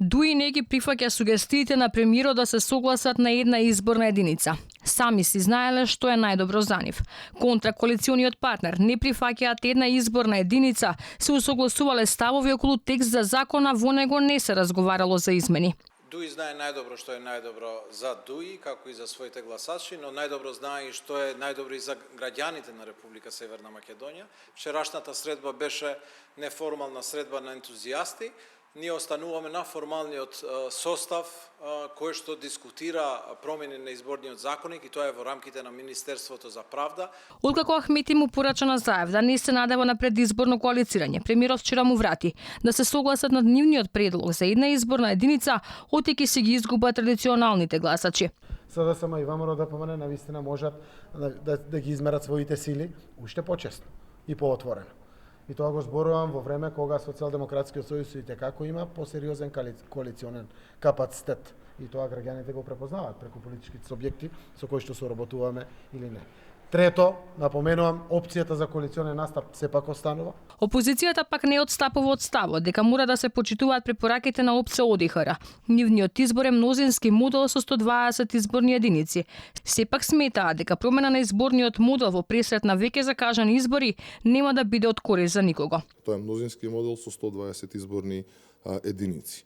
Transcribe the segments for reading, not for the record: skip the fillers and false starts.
Дуи не ги прифаќа сугестиите на премиерот да се согласат на една изборна единица. Сами си знаеле што е најдобро за нив. Контракоалициониот партнер не прифаќаат една изборна единица, се усогласувале ставови околу текст за закона, во него не се разговарало за измени. Дуи знае најдобро што е најдобро за Дуи, како и за своите гласачи, но најдобро знае и што е најдобро и за граѓаните на Република Северна Македонија. Вчерашната средба беше неформална средба на ентузијасти. Ние остануваме на формалниот состав кој што дискутира промени на изборниот законник и тоа е во рамките на Министерството за правда. Откако Ахмети му порача на Заев да не се надева на предизборно коалицирање, премиерот вчера му врати да се согласат на нивниот предлог за една изборна единица, оттеки се ги изгуба традиционалните гласачи. СДСМ и ВМРО ДПМН навистина можат да ги измерат своите сили уште почесто и поотворено. И тоа го зборувам во време кога Социјалдемократскиот сојуз и како има посериозен коалиционен капацитет. И тоа граѓаните го препознаваат преку политичките субјекти со кои што соработуваме или не. Трето, напоменувам, опцијата за коалиционен настап сепак останува. Опозицијата пак не отстапува од ставот дека мора да се почитуваат препораките на опција ОДИХР. Нивниот избор е мнозински модел со 120 изборни единици. Сепак сметаат дека промена на изборниот модел во пресрет на веќе закажани избори нема да биде од корист за никого. Тоа е мнозински модел со 120 изборни единици.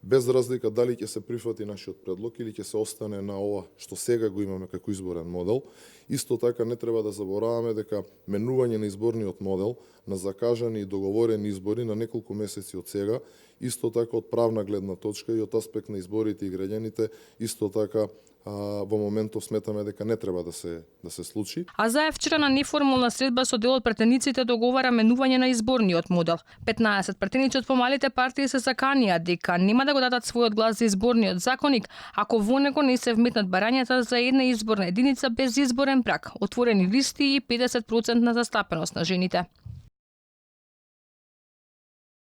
Без разлика дали ќе се прифати нашиот предлог или ќе се остане на ова што сега го имаме како изборен модел, исто така не треба да забораваме дека менување на изборниот модел на закажани и договорени избори на неколку месеци од сега, исто така од правна гледна точка и од аспект на изборите и граѓаните, исто така во моментов сметаме дека не треба да се случи. А Заев вчера на неформална средба со дел од претениците договара менување на изборниот модел. 15 претеници од помалите партии се заканија дека нема да го дадат својот глас за изборниот законник ако во него не се вметнат барањата за една изборна единица без изборен праг, отворени листи и 50% на застапеност на жените.